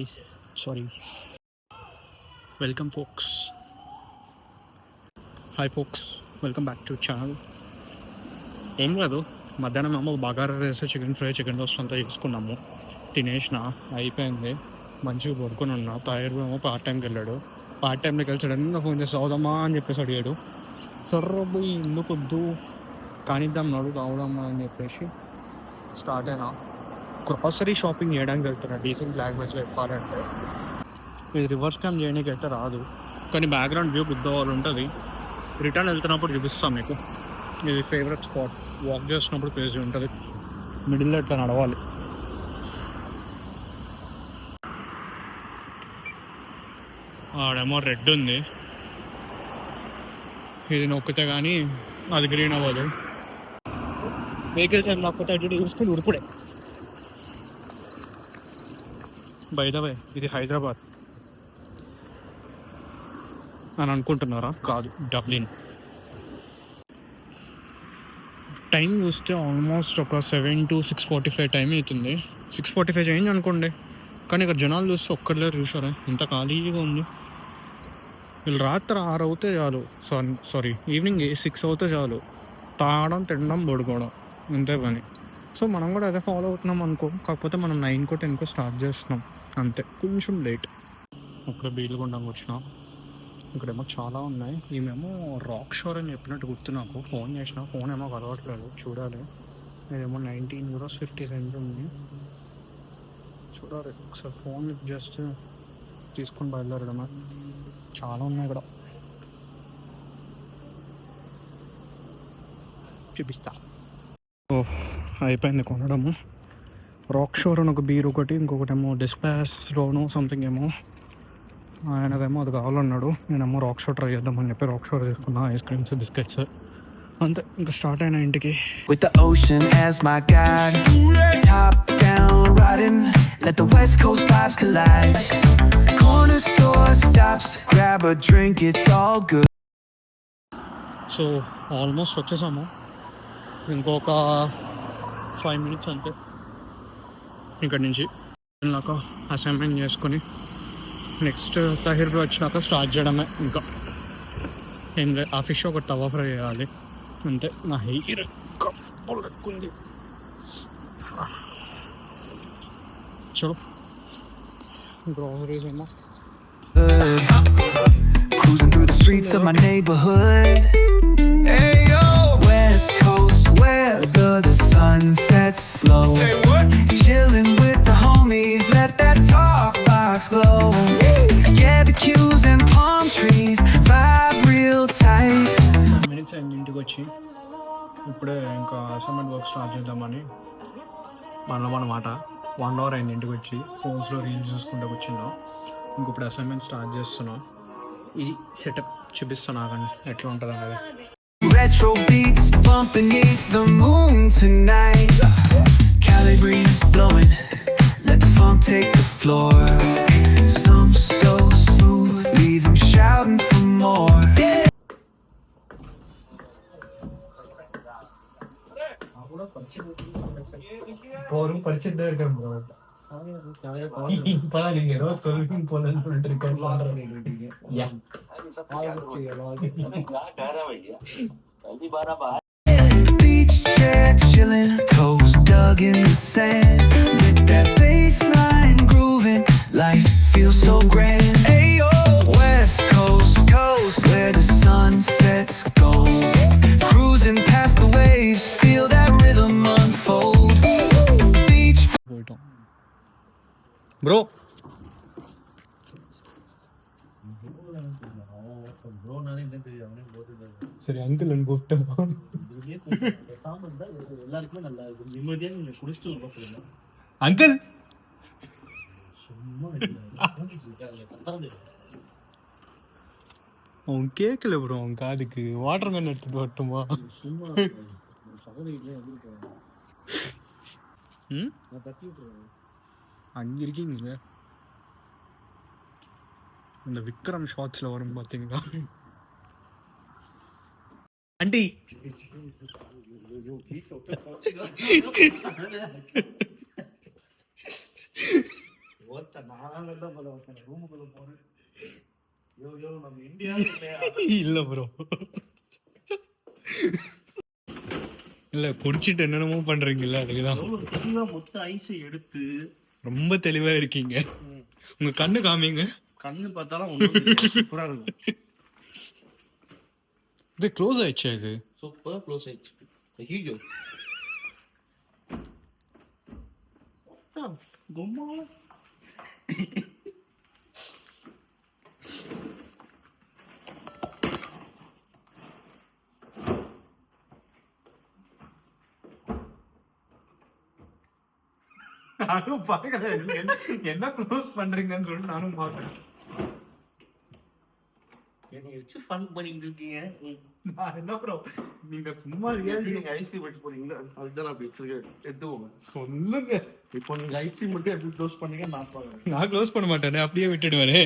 guys, sorry, welcome folks. Hi folks, welcome back to channel. ఏం లేదు, మధ్యాహ్నం ఏమో bagara rice chicken fry chicken roast అంతా చేసుకున్నాము. తినేసిన అయిపోయింది, మంచిగా పడుకొని ఉన్నా. తాయర్ ఏమో పార్ట్ టైంకి వెళ్ళాడు. పార్ట్ టైంలోకి వెళ్ళి సడన్గా ఫోన్ చేసి అవుదమ్మా అని చెప్పేసి అడిగాడు. సర్ర పోయి ఎందుకు వద్దు కానిద్దాం నడు రావుదమ్మా అని చెప్పేసి స్టార్ట్ అయినా. గ్రాసరీ షాపింగ్ చేయడానికి వెళ్తున్నా. డీసెంట్ లాంగ్వేజ్లో చెప్పాలంటే ఇది రివర్స్ క్యామ్ చేయడానికి అయితే రాదు, కానీ బ్యాక్గ్రౌండ్ వ్యూ బుద్ధవాళ్ళు ఉంటుంది. రిటర్న్ వెళ్తున్నప్పుడు చూపిస్తాం మీకు. ఇది ఫేవరెట్ స్పాట్, వాక్ చేస్తున్నప్పుడు క్రేజీ ఉంటుంది. మిడిల్లో ఇట్లా నడవాలి. ఆడేమో రెడ్ ఉంది, ఇది నొక్కితే కానీ అది గ్రీన్ అవ్వదు. వెహికల్స్ ఏం నొక్కితే అటు చూసుకుని ఉరుకుడే. బై ద వే ఇది హైదరాబాద్ అని అనుకుంటున్నారా? కాదు, డబ్లిన్. టైం చూస్తే ఆల్మోస్ట్ ఒక 7 to 6:45 టైం అవుతుంది. 6:45 చేంజ్ అనుకోండి, కానీ ఇక్కడ జనాలు చూస్తే ఒక్కర్లేరు. చూసారా ఇంత ఖాళీగా ఉంది. వీళ్ళు రాత్రి 6 అవుతే చాలు, సారీ ఈవినింగ్ 6 అవుతే చాలు, తాగడం తినడం పడుకోవడం అంతే పని. సో మనం కూడా అదే ఫాలో అవుతున్నాం అనుకో, కాకపోతే మనం 9కో 10కో స్టార్ట్ చేస్తున్నాం అంతే, కొంచెం లేట్. అక్కడ బీలుగుండం వచ్చినాం. ఇక్కడేమో చాలా ఉన్నాయి. ఈమెమో రాక్ షోర్ అని చెప్పినట్టు గుర్తు నాకు. ఫోన్ చేసిన, ఫోన్ ఏమో కలవట్లేదు, చూడాలి. ఇదేమో 19 euros 50 cents ఉంది, చూడాలి. ఒకసారి ఫోన్ జస్ట్ తీసుకొని బయలుదేరడమే. చాలా ఉన్నాయి ఇక్కడ, చూపిస్తా. ఓహ్, అయిపోయింది కొనడము. రాక్ షోర్ అని ఒక బీర్ ఒకటి, ఇంకొకటేమో డిస్పాస్లోనో సంథింగ్ ఏమో. ఆయనదేమో అది కావాలన్నాడు. నేనేమో రాక్ షోర్ ట్రై చేద్దామని చెప్పి రాక్ షోర్ తీసుకున్నా. ఐస్ క్రీమ్స్, బిస్కెట్స్ అంతే. ఇంకా స్టార్ట్ అయినా ఇంటికి. With the ocean as my guide, top down riding, let the west coast vibes collide. Corner store stops, grab a drink, it's all good. So almost వచ్చేసాము. ఇంకొక 5 minutes అంతే. ఇక్కడి నుంచి వెళ్ళాక అసైన్మెంట్ చేసుకొని నెక్స్ట్ తహిర్ వచ్చినాక స్టార్ట్ చేయడమే. ఇంకా ఏం లేదు, ఆ ఫిష్ ఒక తవా ఫ్రై చేయాలి అంతే. నా హెయిర్ కప్పుంది. చలో గ్రోసరీస్ ఏమో. Cruising through the streets of my neighborhood. Hey yo, West Coast weather, the sun sets slow. Say what? Chilling with the homies, let that talk box glow. Barbecues and palm trees, vibe real tight. 10 minutes అయింది ఇంటికి వచ్చి. ఇప్పుడే ఇంకా assignment work start చేద్దామని మనమాట. 1 hour అయింది ఇంటికి వచ్చి. ఫోన్స్లో రీల్స్ చూసుకుంటూ కూర్చున్నాం. ఇంకొప్పుడు అసైన్మెంట్ స్టార్ట్ చేస్తున్నాం. ఇది సెటప్ చూపిస్తున్నా కానీ ఎట్లా ఉంటుంది అనేది. Retro beats bumping beneath the moon tonight. Cali breeze blowing, let the funk take the floor. Some so smooth, leave them shouting for more. Beach chair chilling, toes dug in the sand. With that bass line grooving, life feels so grand. Ayo, West Coast, where the sun sets gold. Cruising past the waves, feel that rhythm unfold. Beach bro சரி uncle அங்க கூப்பிட்டா uncle அவன் கேட்கல bro. அவன் காதுக்கு water man எடுத்துட்டு வரட்டுமா? அங்க இருக்கீங்க. இந்த விக்ரம் ஷார்ட்ஸ்ல வரும் பாத்தீங்களா ஆண்டி? இல்லை ப்ரோ, இல்லை குடிச்சிட்டு என்னென்னமோ பண்ணுறீங்கல்ல அதுக்குதான். மொத்த ஐஸை எடுத்து ரொம்ப தெளிவா இருக்கீங்க. உங்க கண்ணு காமிங்க. கண்ணு பார்த்தாலும் சூப்பரா இருக்கும். இது க்ளோஸ் ஆயிடுச்சா? இது சூப்பரா க்ளோஸ் ஆயிடுச்சு. ஐயோ கும்மா நானும் பார்க்கல என்ன க்ளோஸ் பண்றீங்கன்னு சொல்லிட்டு நானும் பார்த்தேன். என்னை வச்சு ஃபன் பண்ணிட்டு இருக்கீங்க. நான் என்ன ப்ரோ, நீங்க சும்மா நீங்க ஐஸ்கிரீம் எடுத்து போறீங்களா? அதுதான் நான் வச்சிருக்கேன், எடுத்துக்கோங்க. சொல்லுங்க. இப்போ நீங்க ஐஸ்கிரீம் மட்டும் எப்படி க்ளோஸ் பண்ணீங்க நான் பாக்குறேன். நான் க்ளோஸ் பண்ண மாட்டேனே, அப்படியே விட்டுடுவேனே.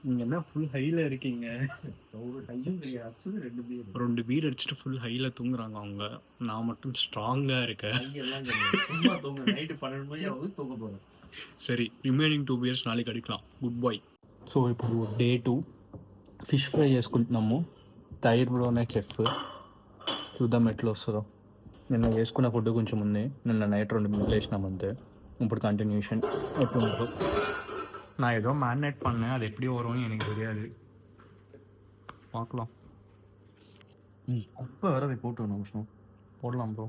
நீங்க என்ன ஃபுல் ஹைல இருக்கீங்க? ஒரு கையும் கிடையாது, ரெண்டு பீர் அடிச்சுட்டு ஃபுல் ஹைல தூங்குறாங்க அவங்க. நான் மட்டும் ஸ்ட்ராங்கா இருக்கேன். கையெல்லாம் சும்மா தூங்க. நைட்டு 12 மணி ஆகுது, தூங்க போறேன். சரி, రిమైనింగ్ 2 beers నాளைకి అడిగலாம். Good boy. సో ఇప్పుడు డే 2 ఫిష్ ఫ్రై చేసుకుంటున్నాము. తైర్ బ్రోనే చెఫ్. చూద్దాం ఎట్లా వస్తుందో. నిన్న వేసుకున్న ఫుడ్ కొంచెం ఉంది, నిన్న నైట్ 2 minutes వేసినాం అంతే. ఇప్పుడు కంటిన్యూషన్ ఎట్లుందో. நான் ஏதோ மேரினேட் பண்ணேன், அது எப்படி வரும்னு எனக்கு தெரியாது, பார்க்கலாம். அப்போ வர போட்டு ஒரு நிமிஷம் போடலாம் ப்ரோ.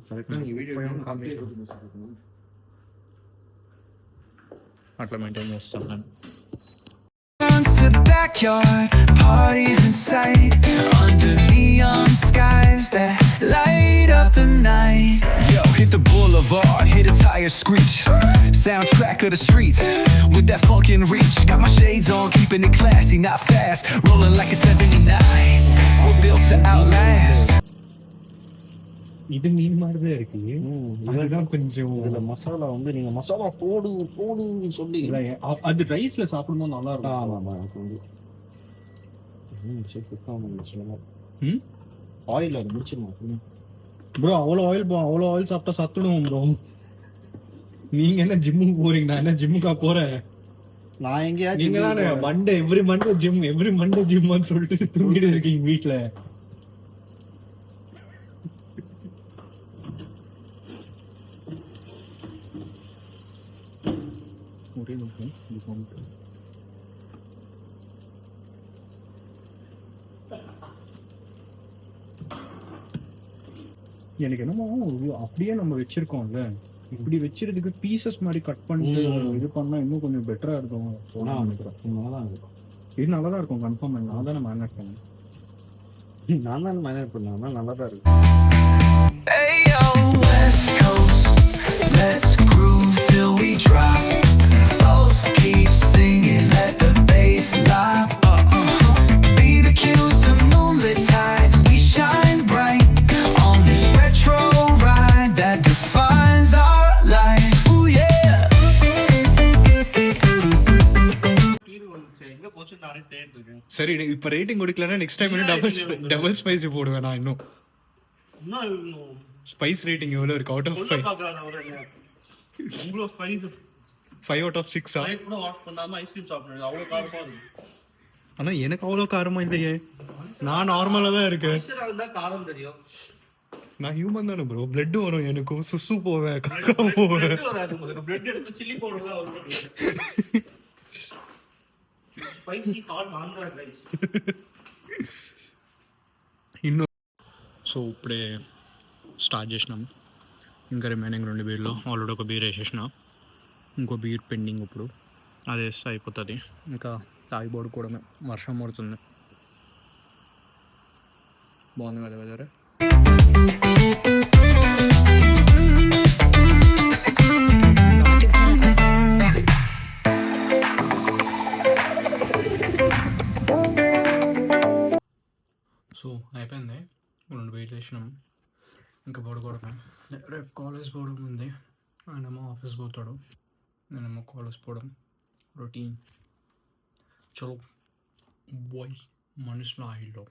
అట్లా మెయింటైన్ చేస్తాను నేను. To the backyard, parties in sight, under neon skies that light up the night. Yo, hit the boulevard, hit a tire screech, soundtrack of the streets with that funkin' reach. Got my shades on, keeping it classy, not fast, rolling like a 79. We're built to outlast. இது மீன் மாதிரி தான் இருக்கு. அதுதான் கொஞ்சம் இதுல மசாலா வந்து நீங்க மசாலா போடுன்னு சொல்லி அது ரைஸ்ல சாப்பிடும்போது நல்லா இருக்கும். ஆமாம் எனக்கு வந்து ஆயில் அது முடிச்சிடணும் ப்ரோ. அவ்வளோ ஆயில் சாப்பிட்டா சத்துடுவோம் ப்ரோ. நீங்க என்ன ஜிம்முக்கு போறீங்க? நான் என்ன ஜிம்முக்கா போறேன்? நான் எங்கேயாச்சும் நீங்க தானே மண்டே எவ்ரி மண்டே ஜிம்னு சொல்லிட்டு தூங்கிட்டு இருக்கீங்க வீட்டுல. எனக்கு என்னமோ அப்படியே நம்ம வச்சிருக்கோம்ல, இப்படி வச்சிருதுக்கு பீசஸ் மாதிரி கட் பண்ணி இது பண்ணா இன்னும் கொஞ்சம் பெட்டரா இருக்கும் நினைக்கிறேன். இது நல்லா தான் இருக்கும் கன்ஃபார்ம். நான் தானே மேரினேட் பண்ணேன். நான் தான் மேரினேட் பண்ணேன், நல்லா தான் இருக்கும். Ayo, West Coast, let's groove till we drop. Souls keep singing, let the bass line. Beat the cues to moonlit tides, we shine bright on this retro ride that defines our life. Ooh yeah. எங்க போச்சு நானே தேடிட்டு இருக்கேன். சரி, இப்ப rating கொடுக்கலன்னா next time double spicy போடுவேன் நான். இன்னும் ஸ்பைஸ் ரேட்டிங் எவ்வளவு இருக்கு? Out of 5. உங்களோட ஸ்பைஸ் 5 out of 6. கூட வாஷ் பண்ணாம ஐஸ்கிரீம் சாப்பிடுறது அவ்வளவு காரமா இருக்கு. ஆனா எனக்கு அவ்வளவு காரமா இல்லையே, நான் நார்மலா தான் இருக்கேன். காரம் தெரியும். நான் ஹியூமன் தானே ப்ரோ. பிளட் வரும் எனக்கு, சுசு போவேன், கக்கா போவேன். பிளட் எடுத்து சில்லி பவுடர் தான் வரும். Spicy hot Andhra rice. இன்னும் సో ఇప్పుడే స్టార్ట్ చేసినాం. ఇంకా రిమైనింగ్ 2 బీర్లు ఆల్రెడీ ఒక బీర్ వేసేసిన, ఇంకో బీర్ పెండింగ్. ఇప్పుడు అది వేస్తే అయిపోతుంది. ఇంకా తాగి పడుకోవడమే. వర్షం పడుతుంది. బాగుంది కదా వెదర్. సో అయిపోయింది, 2 బీర్లు వేసినాం. ఇంకా పడుకోవడమే. రేపు కాలేజ్ పోవడం ఉంది. ఆయనేమో ఆఫీస్ పోతాడు, నేనేమో కాలేజ్ పోవడం రొటీన్. చలో బాయ్, మనసులో ఆయిల్లో.